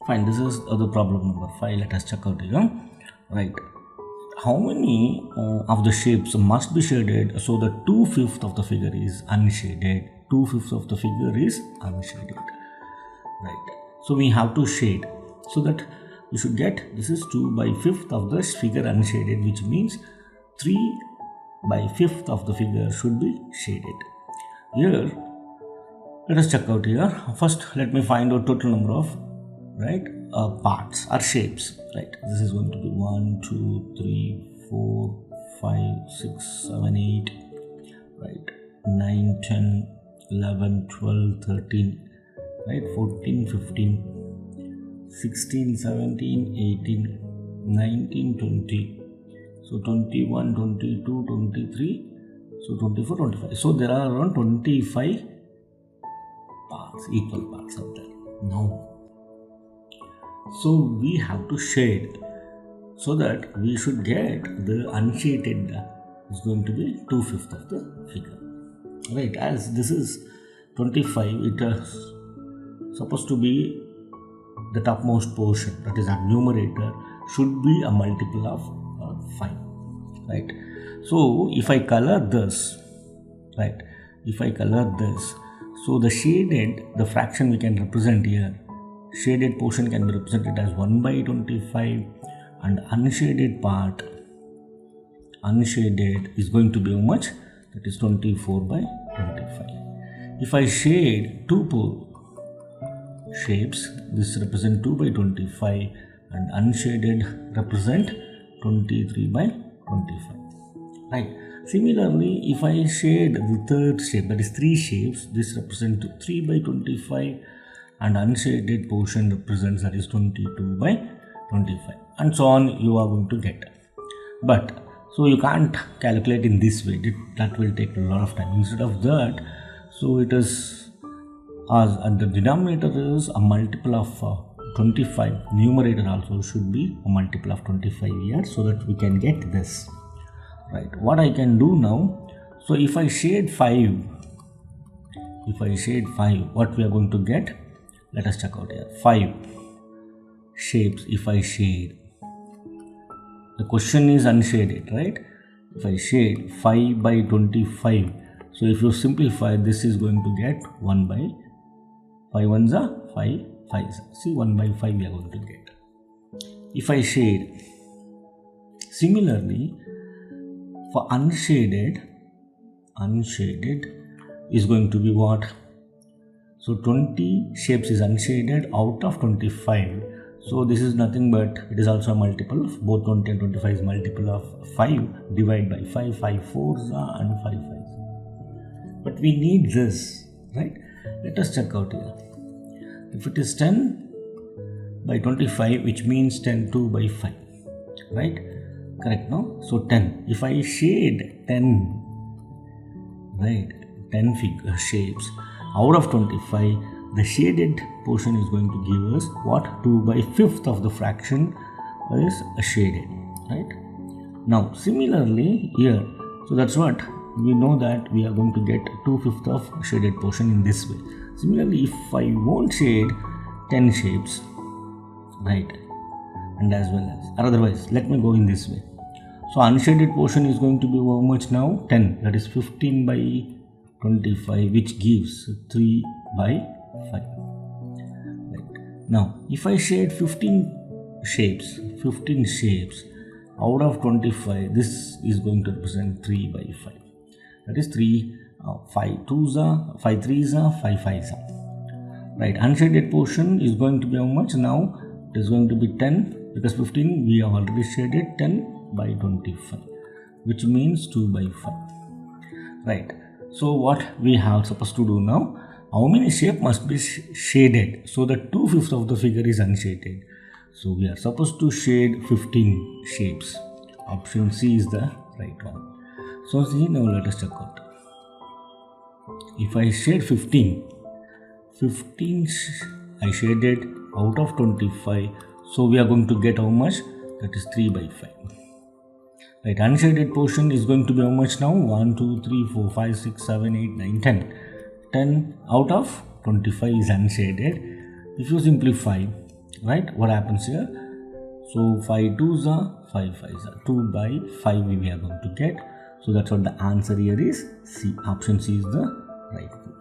Fine, this is the problem number 5. Let us check out here. Right. How many of the shapes must be shaded so that 2/5 of the figure is unshaded? 2/5 of the figure is unshaded. Right. So we have to shade so that we should get this is 2/5 of the figure unshaded, which means 3/5 of the figure should be shaded. Here, let us check out here. First, let me find out total number of parts or shapes. Right, this is going to be 1, 2, 3, 4, 5, 6, 7, 8, right, 9, 10, 11, 12, 13, right, 14, 15, 16, 17, 18, 19, 20, so 21, 22, 23, so 24, 25. So there are around 25 parts, equal parts out there. Now, so we have to shade so that we should get the unshaded is going to be 2/5 of the figure. Right, as this is 25, it is supposed to be the topmost portion, that is our numerator, should be a multiple of 5. Right, so if I color this, right, if I color this, so the shaded, the fraction we can represent here, shaded portion can be represented as 1/25, and unshaded part, unshaded is going to be how much? That is 24/25. If I shade two shapes, this represent 2/25 and unshaded represent 23/25. Right. Similarly, if I shade the third shape, that is 3 shapes, this represents 3/25 and unshaded portion represents that is 22/25, and so on you are going to get. But so you can't calculate in this way, that will take a lot of time. Instead of that, so it is as the denominator is a multiple of 25, numerator also should be a multiple of 25 here, so that we can get this. Right, what I can do now, so if I shade 5, what we are going to get? Let us check out here. 5 shapes if I shade. The question is unshaded, right? If I shade 5/25, so if you simplify, this is going to get 1/5 ones are 5 5s. See, 1/5 we are going to get. If I shade, similarly for unshaded is going to be what? So 20 shapes is unshaded out of 25. So this is nothing but it is also a multiple of both 20 and 25 is multiple of 5 divided by 5. 5 4s and 5 5s. But we need this, right? Let us check out here. If it is 10/25, which means 10 2/5, right? Correct, no? So 10. If I shade 10, right, 10 shapes out of 25, the shaded portion is going to give us what? 2/5 of the fraction is shaded, right? Now similarly here, so that's what we know, that we are going to get 2/5 of shaded portion in this way. Similarly, if I won't shade 10 shapes, right, and as well as, or otherwise, let me go in this way. So unshaded portion is going to be how much now? 10, that is 15/25, which gives 3/5. Right. Now if I shade 15 shapes out of 25, this is going to represent 3/5. That is 3 5 2s are 5 3s are 5 5s are. Right. Unshaded portion is going to be how much now? It is going to be 10, because 15 we have already shaded. 10/25, which means 2/5. Right. So what we have supposed to do now? How many shape must be shaded so that 2/5 of the figure is unshaded? So we are supposed to shade 15 shapes. Option C is the right one. So see, now let us check out. If I shade 15 I shaded out of 25, so we are going to get how much? That is 3/5. Right, unshaded portion is going to be how much now? 1 2 3 4 5 6 7 8 9 10. 10 out of 25 is unshaded. If you simplify, right? What happens here? So 5 2s are 5 5s are 2 by 5 we are going to get. So that's what the answer here is. C. Option C is the right one.